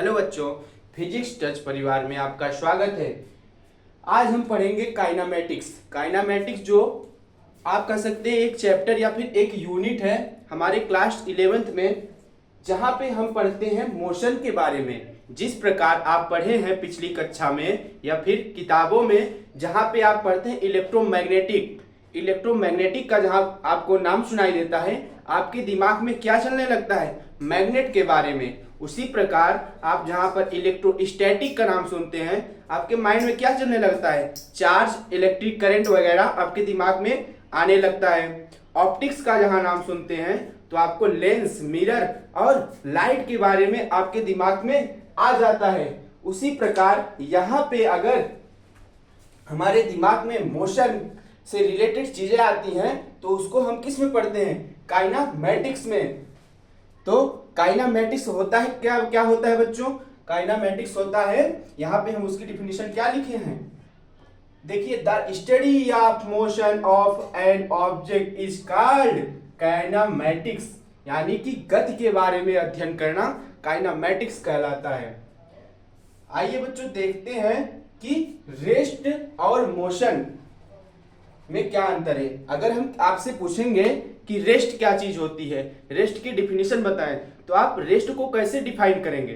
Hello बच्चों, physics touch परिवार में आपका स्वागत है। आज हम पढ़ेंगे काइनामेटिक्स। काइनामेटिक्स जो आप कह सकते हैं एक चैप्टर या फिर एक यूनिट है हमारे क्लास 11th में, जहाँ पे हम पढ़ते हैं मोशन के बारे में। जिस प्रकार आप पढ़े हैं पिछली कक्षा में या फिर किताबों में, जहाँ पे आप पढ़ते हैं इलेक्ट्रोमैग्नेटिक का जहाँ आपको नाम सुनाई देता है, आपके दिमाग में क्या चलने लगता है? मैग्नेट के बारे में। उसी प्रकार आप जहां पर इलेक्ट्रोस्टैटिक का नाम सुनते हैं, आपके माइंड में क्या चलने लगता है? चार्ज, इलेक्ट्रिक करंट वगैरह आपके दिमाग में आने लगता है। ऑप्टिक्स का जहां नाम सुनते हैं तो आपको लेंस, मिरर और लाइट के बारे में आपके दिमाग में आ जाता है। उसी प्रकार यहाँ पे अगर हमारे दिमाग में मोशन से रिलेटेड चीजें आती हैं तो उसको हम किस में पढ़ते हैं? काइनामेटिक्स में। तो काइनामेटिक्स होता है क्या? क्या होता है बच्चों? काइनामेटिक्स होता है, यहाँ पे हम उसकी डिफिनीशन क्या लिखे हैं, देखिए, the study of motion of an object is called kinematics, यानी कि गति के बारे में अध्ययन करना काइनामेटिक्स कहलाता है। आइए बच्चों देखते हैं कि रेस्ट और मोशन में क्या अंतर है। अगर हम आपसे पूछेंगे कि रेस्ट क्या चीज होती है, रेस्ट की डिफिनीशन बताएं, तो आप रेस्ट को कैसे डिफाइन करेंगे?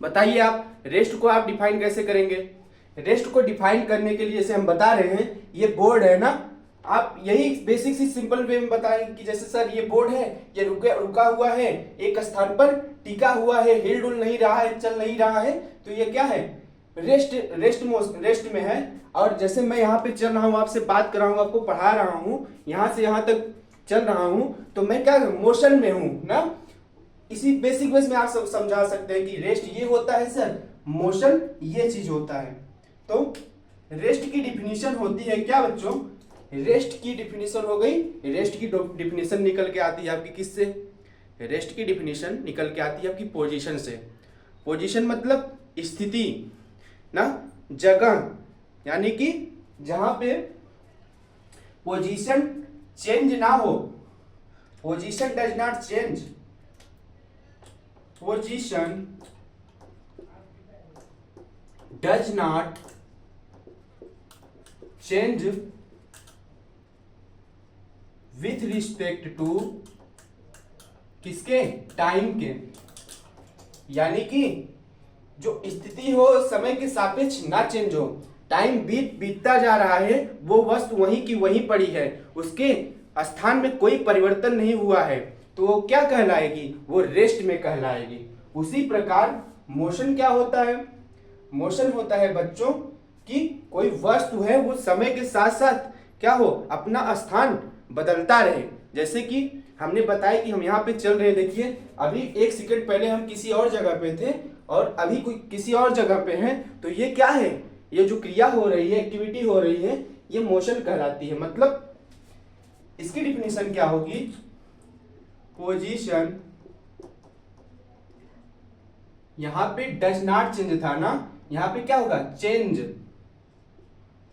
बताइए, आप रेस्ट को आप डिफाइन कैसे करेंगे? रेस्ट को डिफाइन करने के लिए जैसे हम बता रहे हैं, ये बोर्ड है ना, आप यही बेसिक सी सिंपल वे में बताएं कि जैसे सर ये बोर्ड है, ये रुका हुआ है, एक स्थान पर टिका हुआ है, हिल डुल नहीं रहा है, चल नहीं रहा है, तो ये क्या है? रेस्ट में है। और जैसे मैं यहाँ पे चल रहा हूँ, आपसे बात कर रहा हूँ, आपको पढ़ा रहा हूँ, यहाँ से यहाँ तक चल रहा हूँ, तो मैं क्या मोशन में हूँ ना। इसी बेसिक बेस में आप सब समझा सकते हैं कि रेस्ट ये होता है सर, मोशन ये चीज होता है। तो रेस्ट की डिफिनीशन होती है क्या बच्चों? रेस्ट की डिफिनीशन हो गई, रेस्ट की डिफिनीशन निकल के आती है आपकी किससे? रेस्ट की डिफिनीशन निकल के आती है आपकी पोजीशन से। पोजीशन मतलब स्थिति ना, जगह, यानी कि जहां पे पोजीशन चेंज ना हो, position does not change, position does not change with respect to किसके? टाइम के, यानी कि जो स्थिति हो समय के सापेक्ष ना चेंज हो। टाइम बीतता जा रहा है, वो वस्तु वहीं की वहीं पड़ी है, उसके स्थान में कोई परिवर्तन नहीं हुआ है, तो वो क्या कहलाएगी? वो रेस्ट में कहलाएगी। उसी प्रकार मोशन क्या होता है? मोशन होता है बच्चों कि कोई वस्तु है वो समय के साथ साथ क्या हो, अपना स्थान बदलता रहे। जैसे कि हमने बताया कि हम यहाँ पे चल रहे, देखिए अभी एक सेकंड पहले हम किसी और जगह पे थे और अभी कोई किसी और जगह पे हैं, तो ये क्या है? ये जो क्रिया हो रही है, एक्टिविटी हो रही है, ये मोशन कहलाती है। मतलब इसकी डिफिनीशन क्या होगी? पोजीशन, यहां पे डज नॉट चेंज था ना, यहां पे क्या होगा? Change,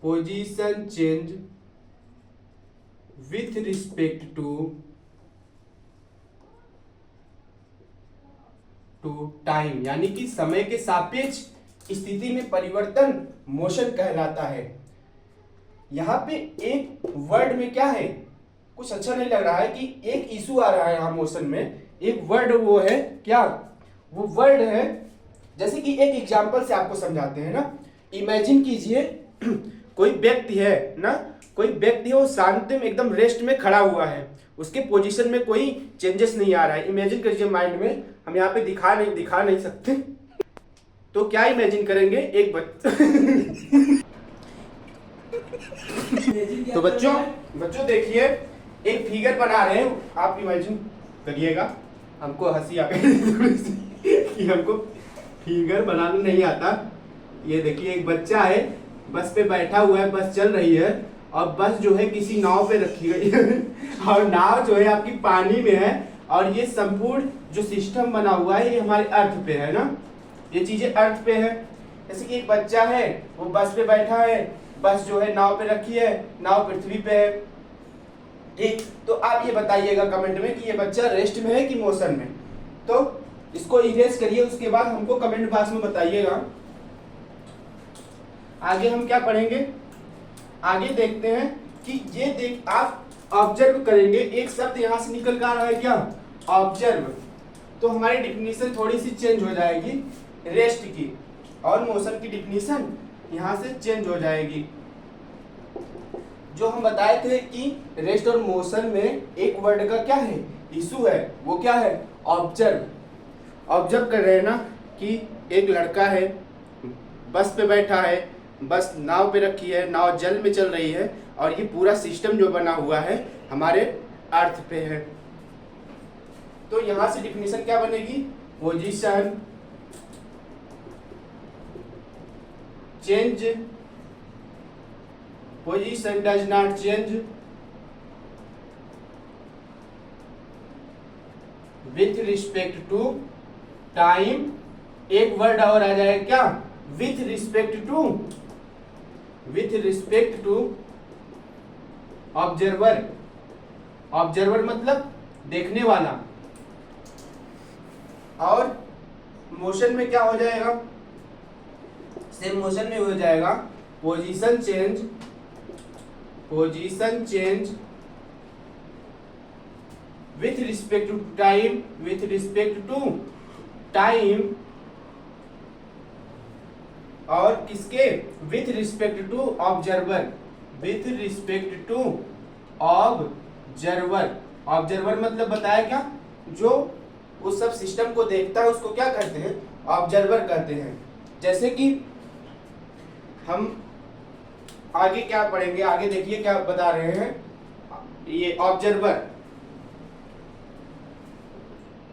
position change with respect to time, यानी कि समय के सापेक्ष स्थिति में परिवर्तन मोशन कहलाता है। यहाँ पे एक वर्ड में क्या है, कुछ अच्छा नहीं लग रहा है कि एक इशू आ रहा है यहाँ मोशन में। एक वर्ड वो है क्या? वो वर्ड है, जैसे कि एक एग्जांपल से आपको समझाते हैं ना। इमेजिन कीजिए कोई व्यक्ति है ना, कोई व्यक्ति है, वो शांति में एकदम रेस्ट में खड़ा हुआ है, उसके पोजीशन में कोई चेंजेस नहीं आ रहा है। इमेजिन कीजिए माइंड में, हम यहाँ पे दिखा नहीं सकते, तो क्या इमेजिन करेंगे? एक तो बच्चों देखिए, एक फिगर बना रहे हैं, आप इमेजिन करिएगा। हमको हंसी आ गई कि हमको फिगर बनाना नहीं आता। ये देखिए एक बच्चा है, बस पे बैठा हुआ है, बस चल रही है और बस जो है किसी नाव पे रखी गई है और नाव जो है आपकी पानी में है, और ये संपूर्ण जो सिस्टम बना हुआ है ये हमारे अर्थ पे है ना, ये चीजें अर्थ पे है। जैसे कि एक बच्चा है, वो बस पे बैठा है, बस जो है नाव पे रखी है, नाव पृथ्वी पे है। ठीक, तो आप ये बताइएगा कमेंट में कि ये बच्चा रेस्ट में है कि मोशन में। तो इसको इरेज करिए, उसके बाद हमको कमेंट बॉक्स में बताइएगा। आगे हम क्या पढ़ेंगे, आगे देखते हैं कि ये देख आप ऑब्जर्व करेंगे, एक शब्द यहां से निकल कर आ रहा है क्या, ऑब्जर्व। तो हमारी डिफिनीशन थोड़ी सी चेंज हो जाएगी रेस्ट की, और मोशन की डिफिनीशन यहां से चेंज हो जाएगी। जो हम बताए थे कि रेस्ट और मोशन में एक वर्ड का क्या है, इशू है, वो क्या है, ऑब्जर्व। ऑब्जर्व कर रहे हैं ना कि एक लड़का है, बस पे बैठा है, बस नाव पे रखी है, नाव जल में चल रही है, और ये पूरा सिस्टम जो बना हुआ है हमारे अर्थ पे है। तो यहां से डिफिनीशन क्या बनेगी, position change, position does not change with respect to time. एक वर्ड और आ जाएगा क्या, with respect to, with respect to observer. Observer मतलब देखने वाला। और मोशन में क्या हो जाएगा, सेम मोशन में हो जाएगा position change, position change with respect to time, with respect to time, और किसके, with respect to observer, with respect to observer. Observer मतलब बताया क्या, जो उस सब सिस्टम को देखता है उसको क्या कहते हैं, ऑब्जर्वर कहते हैं। जैसे कि हम आगे क्या पढ़ेंगे, आगे देखिए क्या बता रहे हैं, ये ऑब्जर्वर,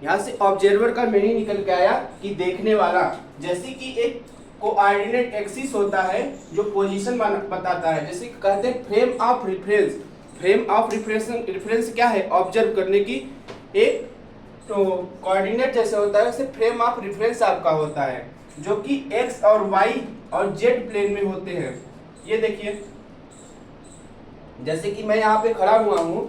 यहां से ऑब्जर्वर का मीनिंग निकल के आया कि देखने वाला। जैसे कि एक कोऑर्डिनेट एक्सिस होता है जो पोजीशन बताता है, जैसे कहते हैं frame of reference. Frame of reference क्या है, ऑब्जर्व करने की एक तो कोऑर्डिनेट जैसे होता है, वैसे फ्रेम ऑफ रेफरेंस आपका होता है, जो कि एक्स और वाई और जेड प्लेन में होते हैं। ये देखिए, जैसे कि मैं यहाँ पे खड़ा हुआ हूं,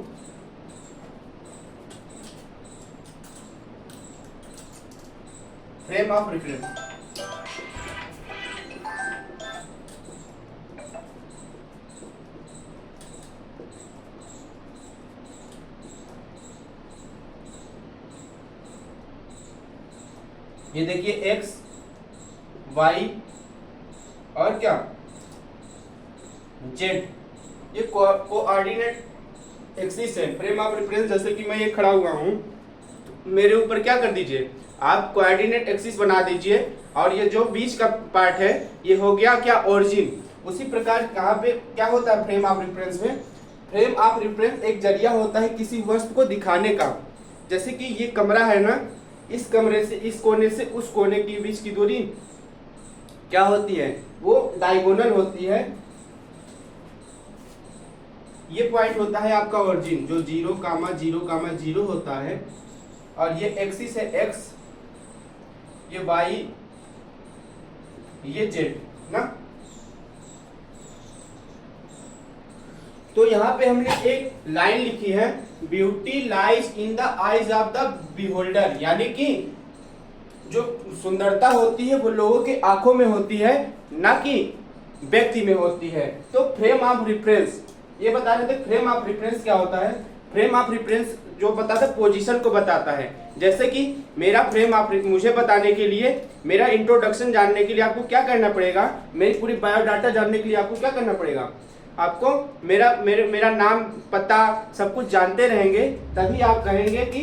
फ्रेम ऑफ रेफरेंस, ये देखिए एक्स वाई और क्या जेड, ये कोऑर्डिनेट एक्सिस है, फ्रेम ऑफ रेफरेंस। जैसे कि मैं ये खड़ा हुआ हूं, मेरे ऊपर क्या कर दीजिए, आप कोऑर्डिनेट एक्सिस बना दीजिए, और ये जो बीच का पार्ट है ये हो गया क्या, ओरिजिन। उसी प्रकार कहाँ पे क्या होता है फ्रेम ऑफ रेफरेंस में, फ्रेम ऑफ रेफरेंस एक जरिया होता है किसी वस्तु को दिखाने का। जैसे कि ये कमरा है ना, इस कमरे से इस कोने से उस कोने के बीच की दूरी क्या होती है, वो डायगोनल होती है। ये पॉइंट होता है आपका ओरिजिन, जो 0,0,0 होता है, और ये एक्सिस है एक्स, ये वाई, ये जेड ना। तो यहाँ पे हमने एक लाइन लिखी है, beauty lies in the eyes of the beholder, यानी कि जो सुंदरता होती है वो लोगों के आंखों में होती है, ना कि व्यक्ति में होती है। तो फ्रेम ऑफ रेफरेंस, ये बता रहे थे फ्रेम ऑफ रेफरेंस क्या होता है। फ्रेम ऑफ रेफरेंस जो बताता है पोजीशन को बताता है। जैसे कि मेरा फ्रेम ऑफ, मुझे बताने के लिए, मेरा इंट्रोडक्शन जानने के लिए आपको क्या करना पड़ेगा, मेरी पूरी बायोडाटा जानने के लिए आपको क्या करना पड़ेगा, आपको मेरा नाम पता सब कुछ जानते रहेंगे, तभी आप कहेंगे कि,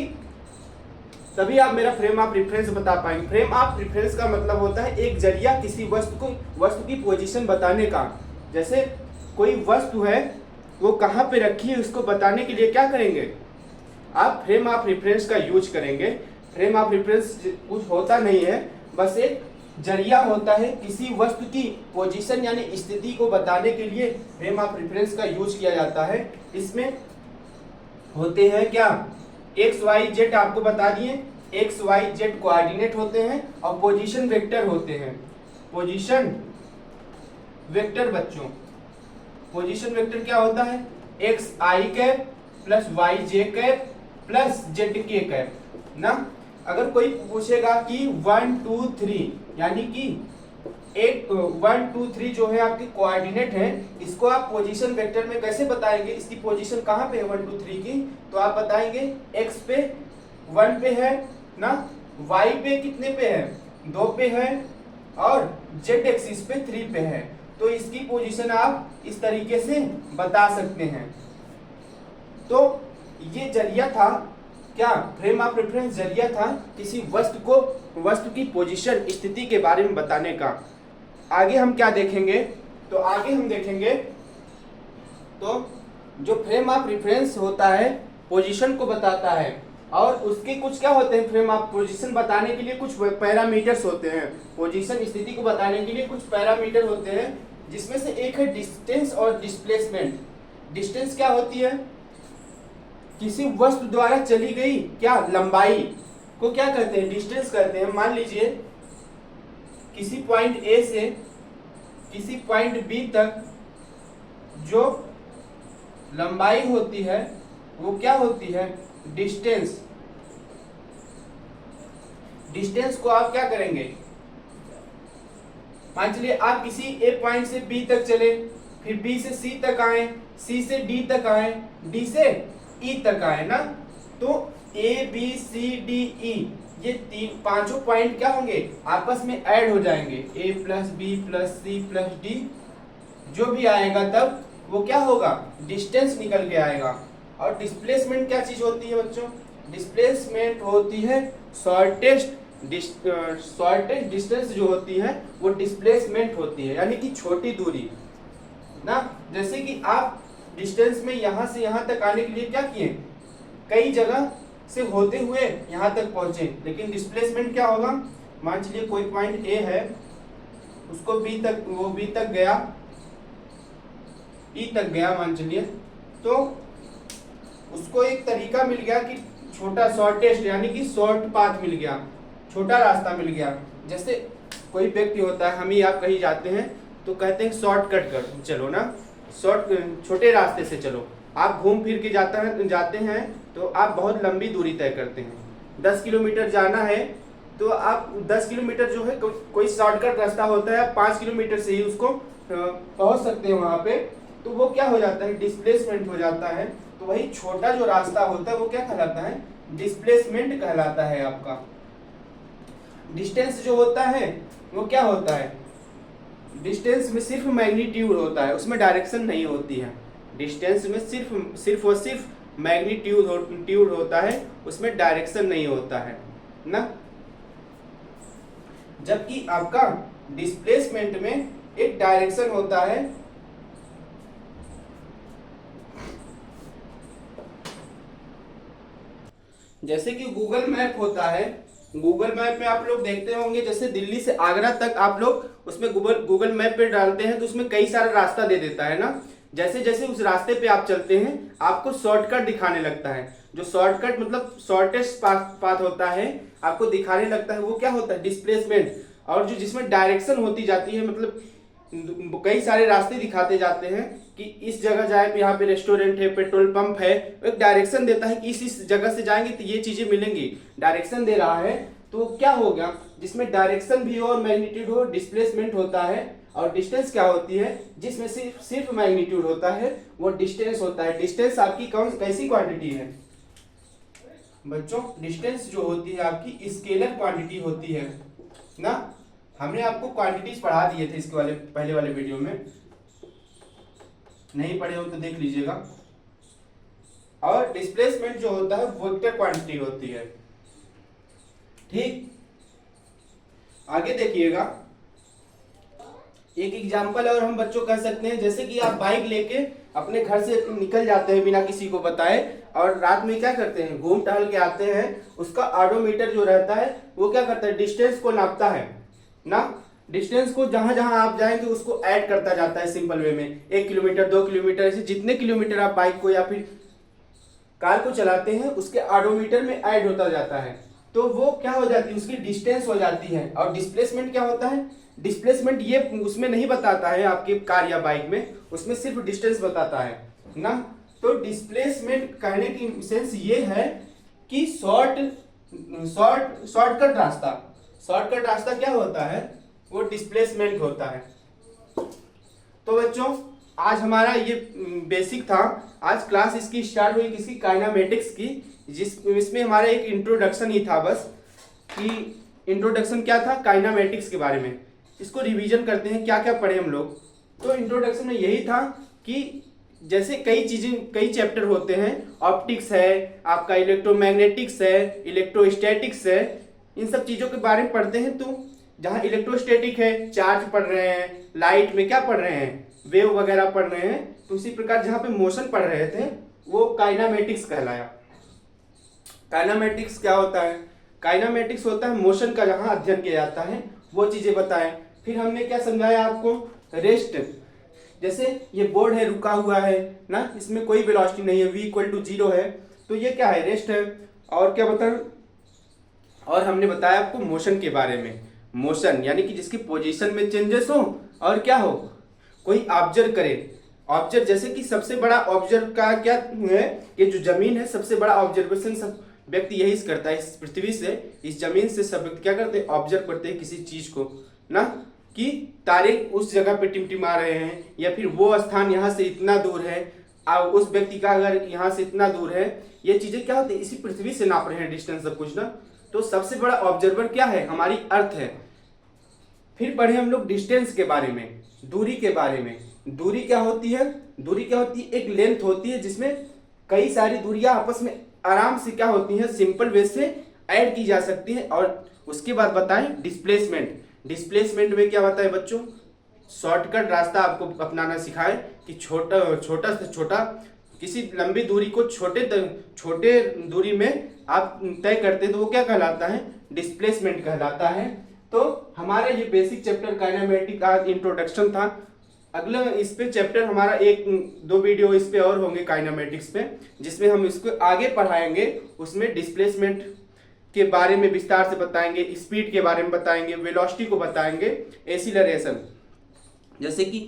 तभी आप मेरा फ्रेम ऑफ रेफरेंस बता पाएंगे। फ्रेम ऑफ रेफरेंस का मतलब होता है एक जरिया किसी वस्तु की पोजीशन बताने का। जैसे कोई वस्तु है वो कहाँ पे रखी है उसको बताने के लिए क्या करेंगे, आप फ्रेम ऑफ रेफरेंस का यूज करेंगे। फ्रेम ऑफ रेफरेंस कुछ होता नहीं है, बस एक जरिया होता है किसी वस्तु की पोजीशन यानी स्थिति को बताने के लिए फ्रेम ऑफ रेफरेंस का यूज किया जाता है। इसमें होते हैं क्या, एक्स वाई जेड आपको बता दिए, एक्स वाई जेड कोऑर्डिनेट होते हैं और पोजीशन वेक्टर होते हैं। पोजीशन वेक्टर बच्चों, पोजीशन वेक्टर क्या होता है, एक्स आई कैप प्लस वाई जे कैप प्लस जेड के कैप ना। अगर कोई पूछेगा कि 1 2 3 यानी कि एक 1 2 3 जो है आपके कोऑर्डिनेट है, इसको आप पोजीशन वेक्टर में कैसे बताएंगे, इसकी पोजीशन कहाँ पे है 1 2 3 की, तो आप बताएंगे x पे 1 पे है ना, y पे कितने पे है 2 पे है, और z एक्सिस पे 3 पे है। तो इसकी पोजीशन आप इस तरीके से बता सकते हैं। तो ये जरिया था क्या, फ्रेम ऑफ रेफरेंस जरिया था किसी वस्तु की पोजीशन स्थिति के बारे में बताने का। आगे हम क्या देखेंगे, तो आगे हम देखेंगे तो जो फ्रेम ऑफ रेफरेंस होता है पोजीशन को बताता है, और उसके कुछ क्या होते हैं, फ्रेम ऑफ पोजीशन बताने के लिए कुछ पैरामीटर्स होते हैं, पोजीशन स्थिति को बताने के लिए कुछ पैरामीटर होते हैं, जिसमें से एक है डिस्टेंस और डिस्प्लेसमेंट। डिस्टेंस क्या होती है, किसी वस्तु द्वारा चली गई क्या लंबाई को क्या कहते हैं, डिस्टेंस कहते हैं। मान लीजिए किसी पॉइंट ए से किसी पॉइंट बी तक जो लंबाई होती है वो क्या होती है, डिस्टेंस। डिस्टेंस को आप क्या करेंगे, मान चलिए आप किसी ए पॉइंट से बी तक चले, फिर बी से सी तक आए, सी से डी तक आए, डी से ई तक आए ना, तो A B C D E ये पांचों पॉइंट क्या होंगे, आपस में ऐड हो जाएंगे, A plus B plus C plus D जो भी आएगा तब वो क्या होगा, डिस्टेंस निकल के आएगा। और डिस्प्लेसमेंट क्या चीज होती है बच्चों, डिस्प्लेसमेंट होती है शॉर्टेस्ट डिस्टेंस जो होती है वो डिस्प्लेसमेंट होती है, यानी कि छोटी दूरी ना। जैसे कि आप डिस्टेंस में यहां से यहां तक आने के लिए क्या किए, कई जगह से होते हुए यहां तक पहुंचे, लेकिन डिस्प्लेसमेंट क्या होगा, मान चलिए कोई पॉइंट ए है, उसको बी तक गया, ई तक गया मान चलिए, तो उसको एक तरीका मिल गया कि छोटा शॉर्टेस्ट यानी कि शॉर्ट पाथ मिल गया, छोटा रास्ता मिल गया। जैसे कोई व्यक्ति होता है, हम ही आप कहीं जाते हैं तो कहते हैं शॉर्टकट कर चलो ना, छोटे रास्ते से चलो। आप घूम फिर के जाते हैं तो आप बहुत लंबी दूरी तय करते हैं, 10 किलोमीटर जाना है तो आप 10 किलोमीटर जो है कोई शॉर्टकट रास्ता होता है, आप 5 किलोमीटर से ही उसको पहुंच सकते हैं वहां पे, तो वो क्या हो जाता है, डिस्प्लेसमेंट हो जाता है। तो वही छोटा जो रास्ता होता है वो क्या कहलाता है, डिस्प्लेसमेंट कहलाता है आपका। डिस्टेंस जो होता है वो क्या होता है, डिस्टेंस में सिर्फ मैग्नीट्यूड होता है, उसमें डायरेक्शन नहीं होती है। डिस्टेंस में सिर्फ मैग्नीट्यूड होता है, उसमें डायरेक्शन नहीं होता है ना। जबकि आपका डिस्प्लेसमेंट में एक डायरेक्शन होता है। जैसे कि गूगल मैप होता है, गूगल मैप में आप लोग देखते होंगे, जैसे दिल्ली से आगरा तक आप लोग उसमें गूगल मैप पे डालते हैं तो उसमें कई सारा रास्ता दे देता है ना। जैसे जैसे उस रास्ते पे आप चलते हैं आपको शॉर्टकट दिखाने लगता है, जो शॉर्टकट मतलब शॉर्टेस्ट पाथ होता है आपको दिखाने लगता है, वो क्या होता है, डिस्प्लेसमेंट। और जो जिसमें डायरेक्शन होती जाती है, मतलब कई सारे रास्ते दिखाते जाते हैं कि इस जगह जाए तो यहाँ पे रेस्टोरेंट है, पेट्रोल पंप है, एक डायरेक्शन देता है कि इस जगह से जाएंगे तो ये चीजें मिलेंगी, डायरेक्शन दे रहा है। तो क्या हो गया, जिसमें डायरेक्शन भी हो और मैग्नीट्यूड हो, डिस्प्लेसमेंट होता है। और डिस्टेंस क्या होती है, जिसमें सिर्फ मैग्नीट्यूड होता है वो डिस्टेंस होता है। डिस्टेंस आपकी कैसी क्वांटिटी है बच्चों, डिस्टेंस जो होती है आपकी स्केलर क्वांटिटी होती है ना। हमने आपको क्वांटिटीज पढ़ा दिए थे इसके पहले वाले वीडियो में, नहीं पढ़े हो तो देख लीजिएगा। और डिस्प्लेसमेंट जो होता है वेक्टर क्वांटिटी होती है, ठीक। आगे देखिएगा, एक एग्जांपल और हम बच्चों कह सकते हैं, जैसे कि आप बाइक लेके अपने घर से निकल जाते हैं बिना किसी को बताए, और रात में क्या करते हैं, घूम टहल के आते हैं, उसका ऑडोमीटर जो रहता है वो क्या करता है, डिस्टेंस को नापता है ना। डिस्टेंस को जहां जहां आप जाएंगे उसको ऐड करता जाता है सिंपल वे में, 1 किलोमीटर 2 किलोमीटर, ऐसे जितने किलोमीटर आप बाइक को या फिर कार को चलाते हैं उसके ऑडोमीटर में ऐड होता जाता है। तो वो क्या हो जाती है, उसकी डिस्टेंस हो जाती है। और डिस्प्लेसमेंट क्या होता है, डिस्प्लेसमेंट ये उसमें नहीं बताता है आपके कार या बाइक में, उसमें सिर्फ डिस्टेंस बताता है ना। तो डिस्प्लेसमेंट कहने की सेंस ये है कि शॉर्ट शॉर्टकट रास्ता, शॉर्टकट रास्ता क्या होता है, वो डिस्प्लेसमेंट होता है। तो बच्चों आज हमारा ये बेसिक था। आज क्लास इसकी स्टार्ट हुई किसकी, काइनामेटिक्स की, इसमें हमारा एक इंट्रोडक्शन ही था बस, कि इंट्रोडक्शन क्या था, काइनामेटिक्स के बारे में। इसको रिवीजन करते हैं क्या क्या पढ़े हम लोग। तो इंट्रोडक्शन में यही था कि जैसे कई चीजें, कई चैप्टर होते हैं, ऑप्टिक्स है, आपका इलेक्ट्रोमैग्नेटिक्स है, इलेक्ट्रोस्टैटिक्स है, इन सब चीजों के बारे में पढ़ते हैं। तो जहाँ इलेक्ट्रोस्टैटिक है, चार्ज पढ़ रहे हैं, लाइट में क्या पढ़ रहे हैं, वेव वगैरह पढ़ रहे हैं, तो उसी प्रकार जहाँ पे मोशन पढ़ रहे थे वो काइनामेटिक्स कहलाया। काइनामेटिक्स क्या होता है, काइनामेटिक्स होता है मोशन का जहाँ अध्ययन किया जाता है, वो चीजें बताएं। फिर हमने क्या समझाया आपको, रेस्ट, जैसे ये बोर्ड है रुका हुआ है ना, इसमें कोई वेलोसिटी नहीं है, v=0 है, तो ये क्या है, रेस्ट है। और क्या बताएं, और हमने बताया आपको मोशन के बारे में, मोशन यानी कि जिसकी पोजीशन में चेंजेस हो और क्या हो, कोई ऑब्जर्व करे। ऑब्जर्व जैसे कि सबसे बड़ा ऑब्जर्व का क्या है, कि जो जमीन है सबसे बड़ा ऑब्जर्वेशन सब व्यक्ति यही करता है, इस पृथ्वी से, इस जमीन से सब व्यक्ति क्या करते हैं, ऑब्जर्व करते हैं किसी चीज को ना, कि तारे उस जगह पे टिमटिमा रहे हैं, या फिर वो स्थान यहाँ से इतना दूर है, उस व्यक्ति का अगर यहाँ से इतना दूर है, ये चीजें क्या होती है, इसी पृथ्वी से नाप रहे हैं डिस्टेंस सब कुछ ना। तो सबसे बड़ा ऑब्जर्वर क्या है, हमारी अर्थ है। फिर पढ़े हम लोग डिस्टेंस के बारे में, दूरी के बारे में। दूरी क्या होती है, दूरी क्या होती है, एक लेंथ होती है जिसमें कई सारी दूरियां आपस में आराम से क्या होती हैं, सिंपल वे से ऐड की जा सकती है। और उसके बाद बताएं डिस्प्लेसमेंट। डिस्प्लेसमेंट में क्या बताएं बच्चों, शॉर्टकट रास्ता आपको अपनाना सिखाए, कि छोटा से छोटा किसी लंबी दूरी को छोटे दूरी में आप तय करते हैं, तो वो क्या कहलाता है, डिस्प्लेसमेंट कहलाता है। तो हमारा ये बेसिक चैप्टर काइनेमेटिक का इंट्रोडक्शन था। अगला इस पे चैप्टर हमारा 1-2 वीडियो इस पे और होंगे काइनेमेटिक्स पे, जिसमें हम इसको आगे पढ़ाएंगे। उसमें डिस्प्लेसमेंट के बारे में विस्तार से बताएंगे, स्पीड के बारे में बताएंगे, वेलोसिटी को बताएंगे, एक्सीलरेशन। जैसे कि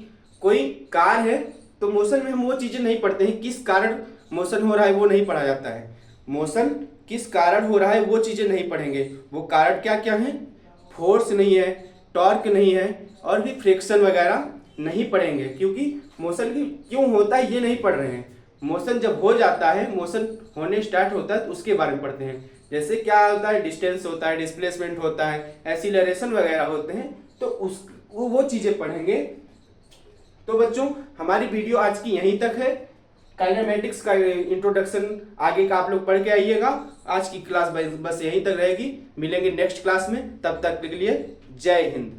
कोई कार है तो मोशन में हम वो चीजें नहीं पढ़ते हैं, किस कारण मोशन हो रहा है वो नहीं पढ़ा जाता है। मोशन किस कारण हो रहा है वो चीजें नहीं पढ़ेंगे, वो कारण क्या क्या है, फोर्स नहीं है, टॉर्क नहीं है, और भी फ्रिक्शन वगैरह नहीं पढ़ेंगे, क्योंकि मोशन की क्यों होता है ये नहीं पढ़ रहे हैं। मोशन जब हो जाता है, मोशन होने स्टार्ट होता है तो उसके बारे में पढ़ते हैं। जैसे क्या होता है, डिस्टेंस होता है, डिस्प्लेसमेंट होता है, एक्सीलरेशन वगैरह होते हैं, तो वो चीजें पढ़ेंगे। तो बच्चों हमारी वीडियो आज की यहीं तक है। काइनेमेटिक्स का इंट्रोडक्शन आगे का आप लोग पढ़ के आइएगा। आज की क्लास बस यहीं तक रहेगी, मिलेंगे नेक्स्ट क्लास में, तब तक के लिए जय हिंद।